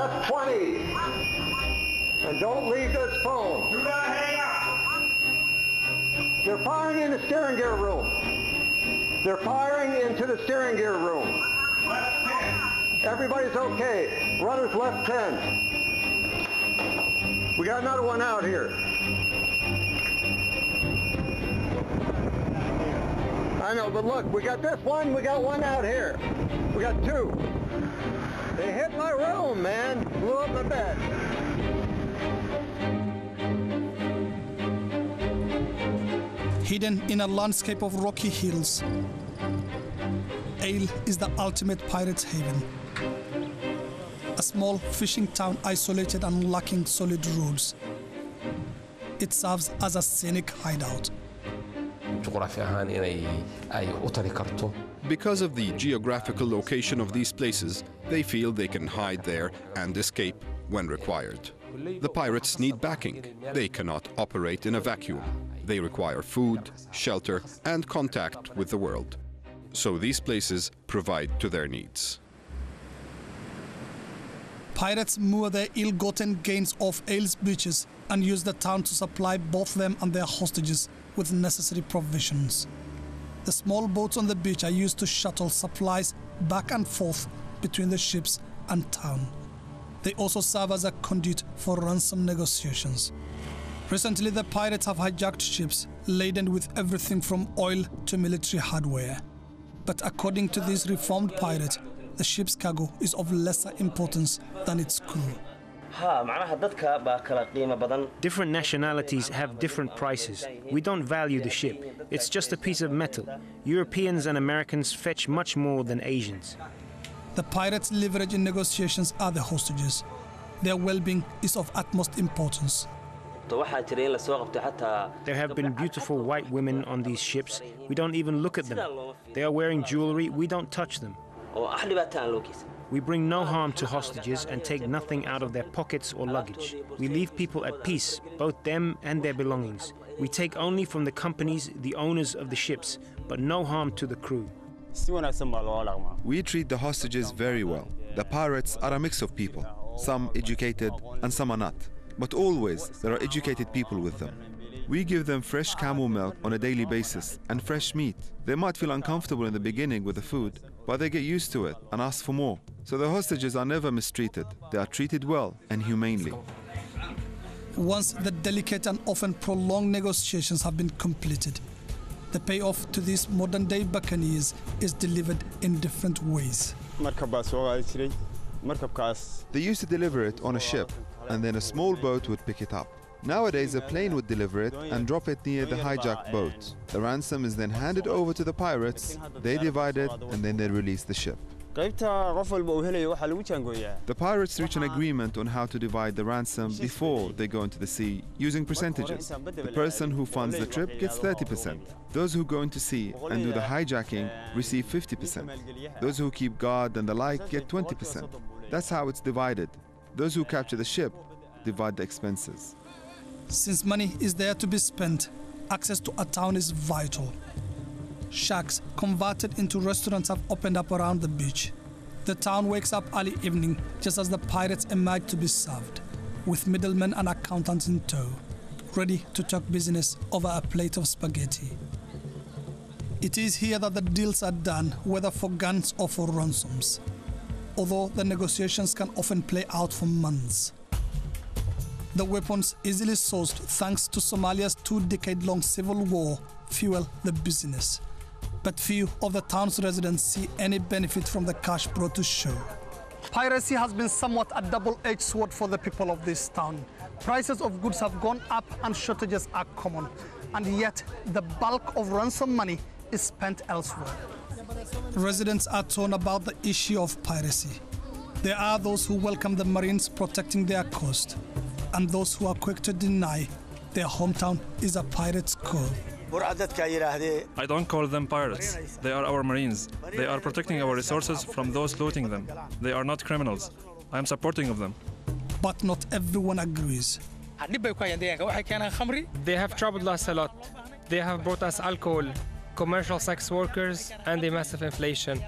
Left 20. And don't leave this phone. Do not hang up. They're firing in the steering gear room. They're firing into the steering gear room. Left 10. Everybody's okay. Runners left 10. We got another one out here. I know, but look, we got this one, we got one out here. We got two. They hit my room, man. Blew up my bed. Hidden in a landscape of rocky hills, Ale is the ultimate pirate's haven. A small fishing town isolated and lacking solid roads. It serves as a scenic hideout. Because of the geographical location of these places, they feel they can hide there and escape when required. The pirates need backing. They cannot operate in a vacuum. They require food, shelter, and contact with the world. So these places provide to their needs. Pirates moor their ill-gotten gains off Ale's beaches and use the town to supply both them and their hostages with necessary provisions. The small boats on the beach are used to shuttle supplies back and forth between the ships and town. They also serve as a conduit for ransom negotiations. Recently, the pirates have hijacked ships laden with everything from oil to military hardware. But according to this reformed pirate, the ship's cargo is of lesser importance than its crew. Different nationalities have different prices. We don't value the ship. It's just a piece of metal. Europeans and Americans fetch much more than Asians. The pirates' leverage in negotiations are the hostages. Their well-being is of utmost importance. There have been beautiful white women on these ships. We don't even look at them. They are wearing jewelry. We don't touch them. We bring no harm to hostages and take nothing out of their pockets or luggage. We leave people at peace, both them and their belongings. We take only from the companies, the owners of the ships, but no harm to the crew. We treat the hostages very well. The pirates are a mix of people, some educated and some are not. But always there are educated people with them. We give them fresh camel milk on a daily basis and fresh meat. They might feel uncomfortable in the beginning with the food, but they get used to it and ask for more. So the hostages are never mistreated. They are treated well and humanely. Once the delicate and often prolonged negotiations have been completed, the payoff to these modern-day buccaneers is delivered in different ways. They used to deliver it on a ship, and then a small boat would pick it up. Nowadays, a plane would deliver it and drop it near the hijacked boat. The ransom is then handed over to the pirates, they divide it, and then they release the ship. The pirates reach an agreement on how to divide the ransom before they go into the sea, using percentages. The person who funds the trip gets 30%. Those who go into sea and do the hijacking receive 50%. Those who keep guard and the like get 20%. That's how it's divided. Those who capture the ship divide the expenses. Since money is there to be spent, access to a town is vital. Shacks converted into restaurants have opened up around the beach. The town wakes up early evening just as the pirates emerge to be served, with middlemen and accountants in tow, ready to talk business over a plate of spaghetti. It is here that the deals are done, whether for guns or for ransoms, although the negotiations can often play out for months. The weapons easily sourced thanks to Somalia's 2-decade-long civil war fuel the business. But few of the town's residents see any benefit from the cash brought to show. Piracy has been somewhat a double-edged sword for the people of this town. Prices of goods have gone up and shortages are common. And yet, the bulk of ransom money is spent elsewhere. Residents are torn about the issue of piracy. There are those who welcome the Marines protecting their coast, and those who are quick to deny their hometown is a pirate's cove. I don't call them pirates. They are our Marines. They are protecting our resources from those looting them. They are not criminals. I am supporting of them. But not everyone agrees. They have troubled us a lot. They have brought us alcohol, commercial sex workers, and a massive inflation.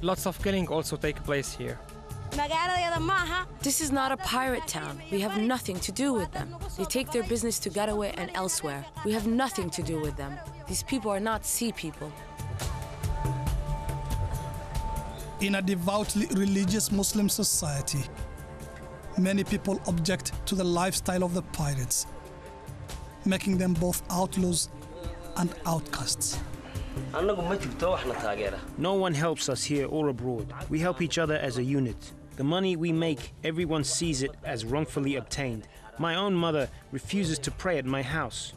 Lots of killing also take place here. This is not a pirate town. We have nothing to do with them. They take their business to Getaway and elsewhere. We have nothing to do with them. These people are not sea people. In a devoutly religious Muslim society, many people object to the lifestyle of the pirates, making them both outlaws and outcasts. No one helps us here or abroad. We help each other as a unit. The money we make, everyone sees it as wrongfully obtained. My own mother refuses to pray at my house.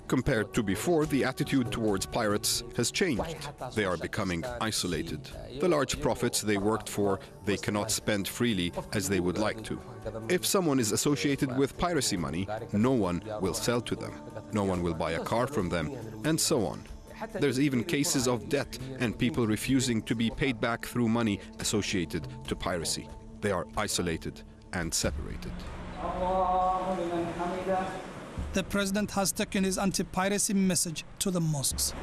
Compared to before, the attitude towards pirates has changed. They are becoming isolated. The large profits they worked for, they cannot spend freely as they would like to. If someone is associated with piracy money, no one will sell to them. No one will buy a car from them, and so on. There's even cases of debt and people refusing to be paid back through money associated to piracy. They are isolated and separated. The president has taken his anti-piracy message to the mosques.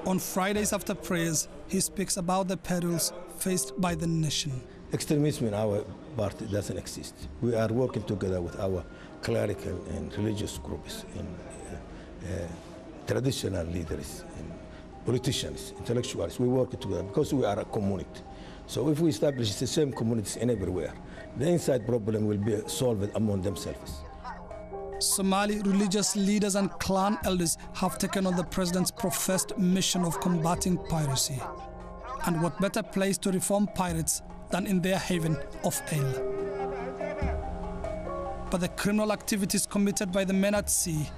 On Fridays after prayers, he speaks about the perils faced by the nation. Extremism in our party doesn't exist. We are working together with our clerical and religious groups, and traditional leaders, and politicians, intellectuals. We work together because we are a community. So if we establish the same communities in everywhere, the inside problem will be solved among themselves. Somali religious leaders and clan elders have taken on the president's professed mission of combating piracy. And what better place to reform pirates than in their haven of El? But the criminal activities committed by the men at sea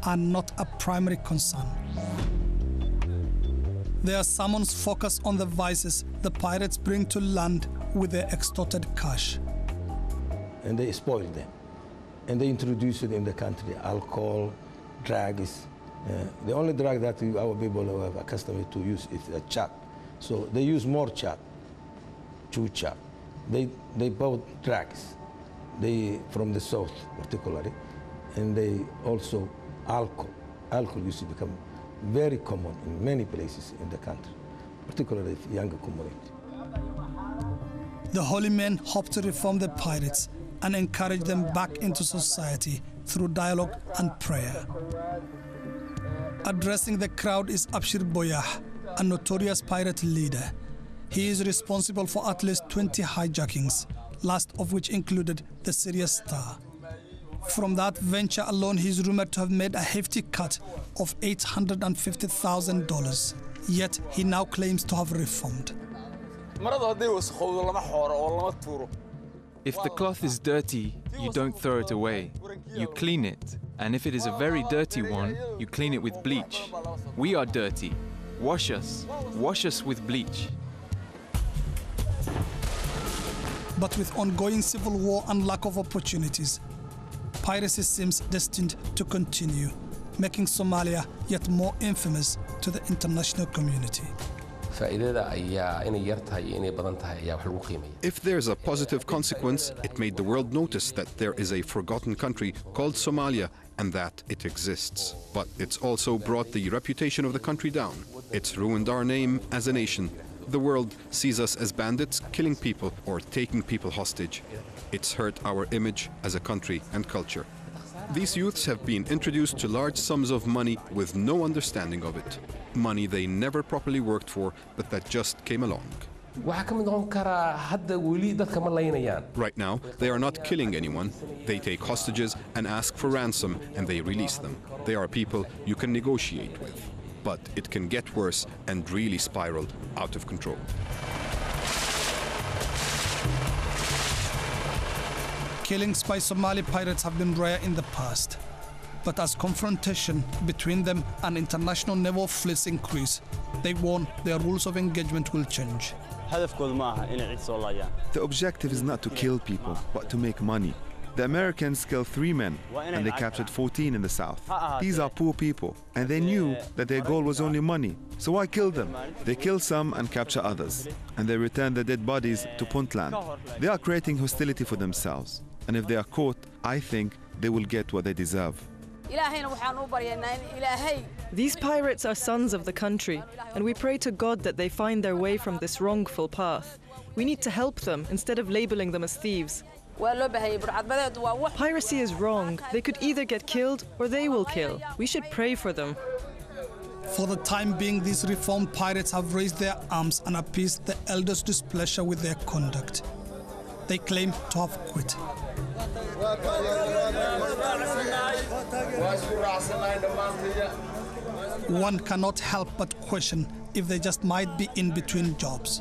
are not a primary concern. Their sermons focus on the vices the pirates bring to land with their extorted cash. And they spoil them. And they introduce it in the country, alcohol, drugs. The only drug that our people have accustomed to use is a chap. So they use more chap, chew chap. They bought drugs, from the south particularly, and they also alcohol. Alcohol used to become very common in many places in the country, particularly the younger community. The holy men hope to reform the pirates and encourage them back into society through dialogue and prayer. Addressing the crowd is Abshir Boyah, a notorious pirate leader. He is responsible for at least 20 hijackings, last of which included the Sirius Star. From that venture alone, he is rumored to have made a hefty cut of $850,000. Yet he now claims to have reformed. If the cloth is dirty, you don't throw it away. You clean it. And if it is a very dirty one, you clean it with bleach. We are dirty. Wash us. Wash us with bleach. But with ongoing civil war and lack of opportunities, piracy seems destined to continue, making Somalia yet more infamous to the international community. If there's a positive consequence, it made the world notice that there is a forgotten country called Somalia and that it exists. But it's also brought the reputation of the country down. It's ruined our name as a nation. The world sees us as bandits, killing people or taking people hostage. It's hurt our image as a country and culture. These youths have been introduced to large sums of money with no understanding of it. Money they never properly worked for, but that just came along. Right now, they are not killing anyone. They take hostages and ask for ransom, and they release them. They are people you can negotiate with. But it can get worse and really spiral out of control. Killings by Somali pirates have been rare in the past. But as confrontation between them and international naval fleets increase, they warn their rules of engagement will change. The objective is not to kill people, but to make money. The Americans killed 3 men, and they captured 14 in the south. These are poor people, and they knew that their goal was only money. So why kill them? They kill some and capture others, and they return the dead bodies to Puntland. They are creating hostility for themselves, and if they are caught, I think they will get what they deserve. These pirates are sons of the country, and we pray to God that they find their way from this wrongful path. We need to help them instead of labeling them as thieves. Piracy is wrong. They could either get killed or they will kill. We should pray for them. For the time being, these reformed pirates have raised their arms and appeased the elders' displeasure with their conduct. They claim to have quit. One cannot help but question if they just might be in between jobs.